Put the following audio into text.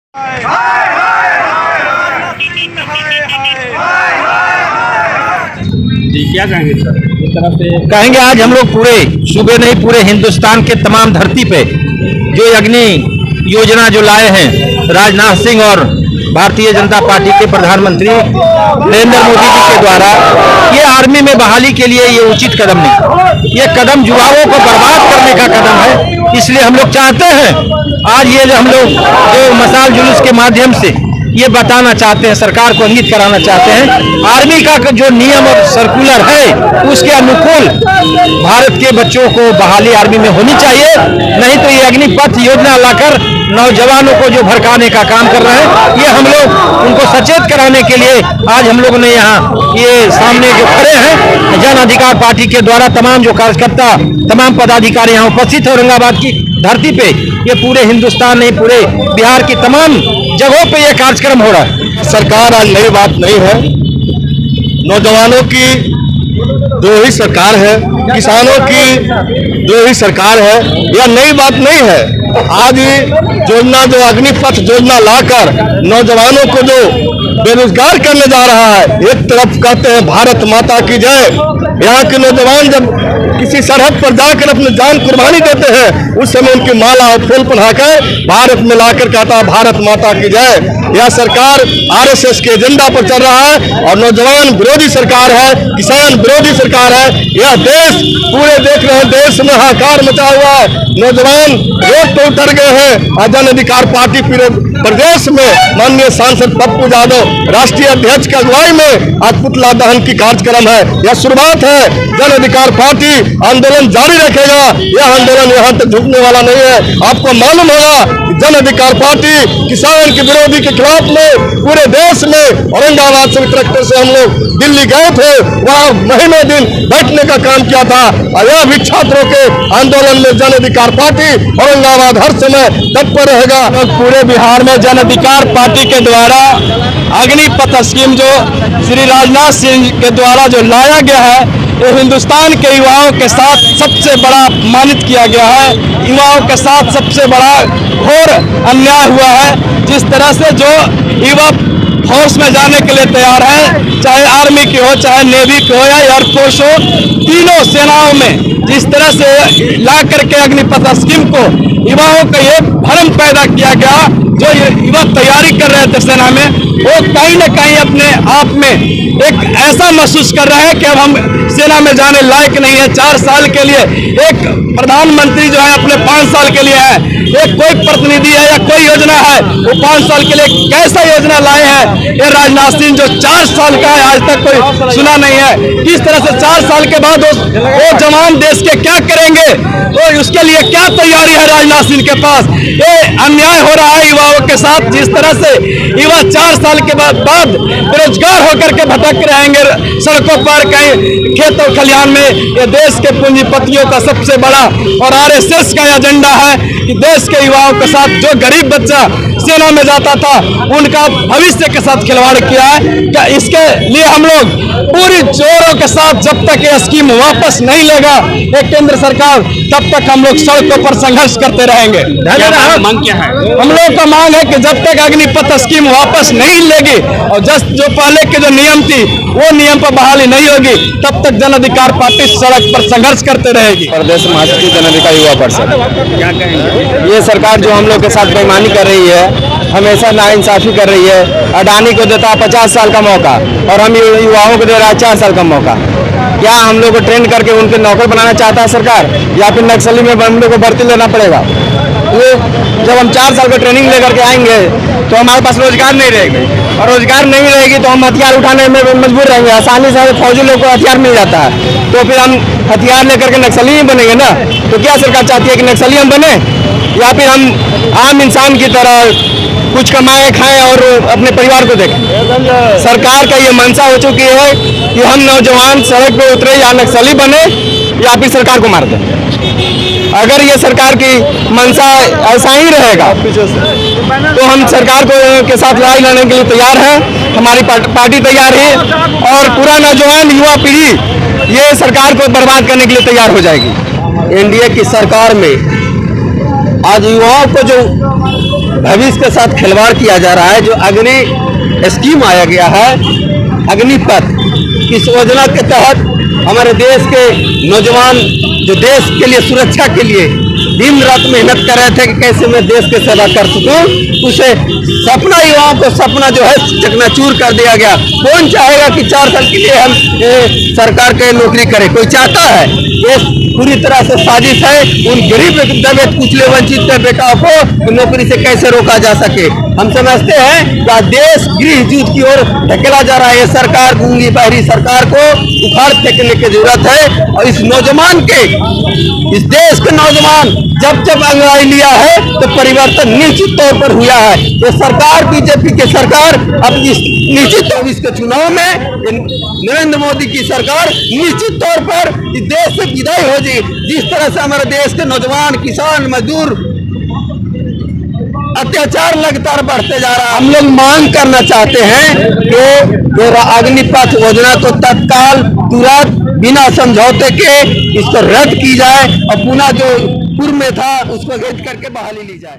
जी क्या कहेंगे सर इस तरफ से? कहेंगे आज हम लोग पूरे सूबे नहीं पूरे हिंदुस्तान के तमाम धरती पे जो अग्नि योजना जो लाए हैं राजनाथ सिंह और भारतीय जनता पार्टी के प्रधानमंत्री नरेंद्र मोदी जी के द्वारा, ये आर्मी में बहाली के लिए ये उचित कदम नहीं, ये कदम युवाओं को बर्बाद करने का कदम है। इसलिए हम लोग चाहते हैं आज ये हम लोग जो मशाल जुलूस के माध्यम से ये बताना चाहते हैं, सरकार को इंगित कराना चाहते हैं, आर्मी का जो नियम और सर्कुलर है उसके अनुकूल भारत के बच्चों को बहाली आर्मी में होनी चाहिए। नहीं तो ये अग्निपथ योजना लाकर नौजवानों को जो भड़काने का काम कर रहे हैं, ये हम लोग उनको सचेत कराने के लिए आज हम लोगों ने यहाँ ये सामने जो खड़े हैं जन अधिकार पार्टी के द्वारा तमाम जो कार्यकर्ता तमाम पदाधिकारी यहाँ उपस्थित है औरंगाबाद की धरती पे, ये पूरे हिंदुस्तान नहीं पूरे बिहार की तमाम जगहों पे ये कार्यक्रम हो रहा है। सरकार आज नई बात नहीं है, नौजवानों की दो ही सरकार है, किसानों की दो ही सरकार है, यह नई बात नहीं है। आज योजना जो अग्निपथ योजना लाकर नौजवानों को जो बेरोजगार करने जा रहा है, एक तरफ कहते हैं भारत माता की जय, यहाँ के नौजवान जब किसी सरहद पर जाकर अपनी जान कुर्बानी देते हैं उस समय उनकी माला और फूल पहनाकर भारत में लाकर कहता है भारत माता की जय। यह सरकार आरएसएस के एजेंडा पर चल रहा है और नौजवान विरोधी सरकार है, किसान विरोधी सरकार है। यह देश पूरे देख रहे हैं, देश में हाहाकार मचा हुआ है, नौजवान रोड पर उतर गए हैं। जन अधिकार पार्टी प्रदेश में माननीय सांसद पप्पू यादव राष्ट्रीय अध्यक्ष की अगुवाई में आज पुतला दहन की कार्यक्रम है। यह शुरुआत है, जन अधिकार पार्टी आंदोलन जारी रखेगा, यह आंदोलन यहाँ तक झुकने वाला नहीं है। आपको मालूम होगा जन अधिकार पार्टी किसान के विरोधी के खिलाफ में पूरे देश में औरंगाबाद से वितरकते से हम लोग दिल्ली गए थे, वहाँ महीनों दिन बैठने का काम किया था और यह भी छात्रों के आंदोलन में जन अधिकार पार्टी औरंगाबाद हर समय तत्पर रहेगा। पूरे बिहार में जन अधिकार पार्टी के द्वारा अग्निपथ स्कीम जो श्री राजनाथ सिंह के द्वारा जो लाया गया है, ये हिंदुस्तान के युवाओं के साथ सबसे बड़ा अपमानित किया गया है, युवाओं के साथ सबसे बड़ा घोर अन्याय हुआ है। जिस तरह से जो युवा फोर्स में जाने के लिए तैयार है, चाहे आर्मी की हो, चाहे नेवी की हो या एयरफोर्स हो, तीनों सेनाओं में जिस तरह से ला करके अग्निपथ स्कीम को युवाओं का ये भ्रम पैदा किया गया, जो युवा तैयारी कर रहे थे सेना में, वो कहीं न कहीं अपने आप में एक ऐसा महसूस कर रहा है कि अब हम सेना में जाने लायक नहीं है। 4 साल के लिए एक प्रधानमंत्री जो है अपने 5 साल के लिए है, एक कोई प्रतिनिधि है या कोई योजना है वो 5 साल के लिए कैसा योजना लाए हैं ये राजनाथ सिंह जो 4 साल का है आज तक कोई सुना नहीं है। किस तरह से 4 साल के बाद वो जवान देश के क्या करेंगे, तो उसके लिए क्या तैयारी है राजनाथ सिंह के पास। ये अन्याय हो रहा है युवाओं के साथ, जिस तरह से युवा 4 साल के बाद बेरोजगार होकर के भटक रहेंगे सड़कों पर, कहीं खेत और खलिहान में। ये देश के पूंजीपतियों का सबसे बड़ा और आरएसएस का एजेंडा है कि देश के युवाओं के साथ जो गरीब बच्चा सेना में जाता था उनका भविष्य के साथ खिलवाड़ किया है। इसके लिए हम लोग पूरी जोरों के साथ जब तक ये स्कीम वापस नहीं लेगा ये केंद्र सरकार, तब तक हम लोग सड़कों पर संघर्ष करते रहेंगे। मांग क्या है? हम लोग का मांग है कि जब तक अग्निपथ स्कीम वापस नहीं लेगी और जो पहले के जो नियम थी वो नियम पर बहाली नहीं होगी, तब तक जन अधिकार पार्टी सड़क पर संघर्ष करते रहेगी। प्रदेश महासचिव जन अधिकार युवा परिषद। क्या कहेंगे? ये सरकार जो हम लोग के साथ बेईमानी कर रही है, हमेशा नाइंसाफी कर रही है। अडानी को देता है 50 साल का मौका और हम युवाओं को दे रहा है 4 साल का मौका। क्या हम लोग को ट्रेन करके उनके नौकर बनाना चाहता है सरकार, या फिर नक्सली में हम लोग को भर्ती लेना पड़ेगा? ये जब हम 4 साल का ट्रेनिंग लेकर के आएंगे तो हमारे पास रोजगार नहीं रहेगी, और रोजगार नहीं रहेगी तो हम हथियार उठाने में मजबूर रहेंगे। आसानी से फौजी लोग को हथियार मिल जाता है, तो फिर हम हथियार लेकर के नक्सली ही बनेंगे ना। तो क्या सरकार चाहती है कि नक्सली हम बने, या फिर हम आम इंसान की तरह कुछ कमाएं खाएं और अपने परिवार को देखें? सरकार का ये मंशा हो चुकी है कि हम नौजवान सड़क पे उतरे या नक्सली बने या फिर सरकार को मार दें। अगर ये सरकार की मंशा ऐसा ही रहेगा तो हम सरकार के साथ लड़ाई लड़ने के लिए तैयार हैं, हमारी पार्टी तैयार है और पूरा नौजवान युवा पीढ़ी ये सरकार को बर्बाद करने के लिए तैयार हो जाएगी। एनडीए की सरकार में आज युवाओं को जो भविष्य के साथ खिलवाड़ किया जा रहा है। जो अग्नि स्कीम आया गया है, अग्निपथ, इस योजना के तहत हमारे देश के नौजवान जो देश के लिए सुरक्षा के लिए दिन रात मेहनत कर रहे थे कि कैसे मैं देश की सेवा कर सकूं, उसे सपना, युवाओं को सपना जो है चकनाचूर कर दिया गया। कौन चाहेगा कि 4 साल के लिए हम सरकार के नौकरी करें? कोई चाहता है? ये पूरी तरह से साजिश है उन गरीब दलित कुचले वंचित के बेटाओं को नौकरी से कैसे रोका जा सके। हम समझते हैं कि देश गृह युद्ध की ओर धकेला जा रहा है। ये सरकार, गूंगी बहरी सरकार को उखाड़ फेंकने की जरूरत है। और इस नौजवान के, इस देश के नौजवान जब जब अंगड़ाई लिया है तो परिवर्तन निश्चित तौर पर हुआ है। ये सरकार, बीजेपी की सरकार, अब इस निश्चित 24 के चुनाव में नरेंद्र मोदी की सरकार निश्चित तौर पर इस देश से विदाई हो जाए। जिस तरह से हमारे देश के नौजवान, किसान, मजदूर अत्याचार लगातार बढ़ते जा रहा है, हम लोग मांग करना चाहते हैं कि अग्निपथ योजना को तत्काल, तुरंत, बिना समझौते के इसको रद्द की जाए और पुनः जो पूर्व में था उसको रद्द करके बहाली ली जाए।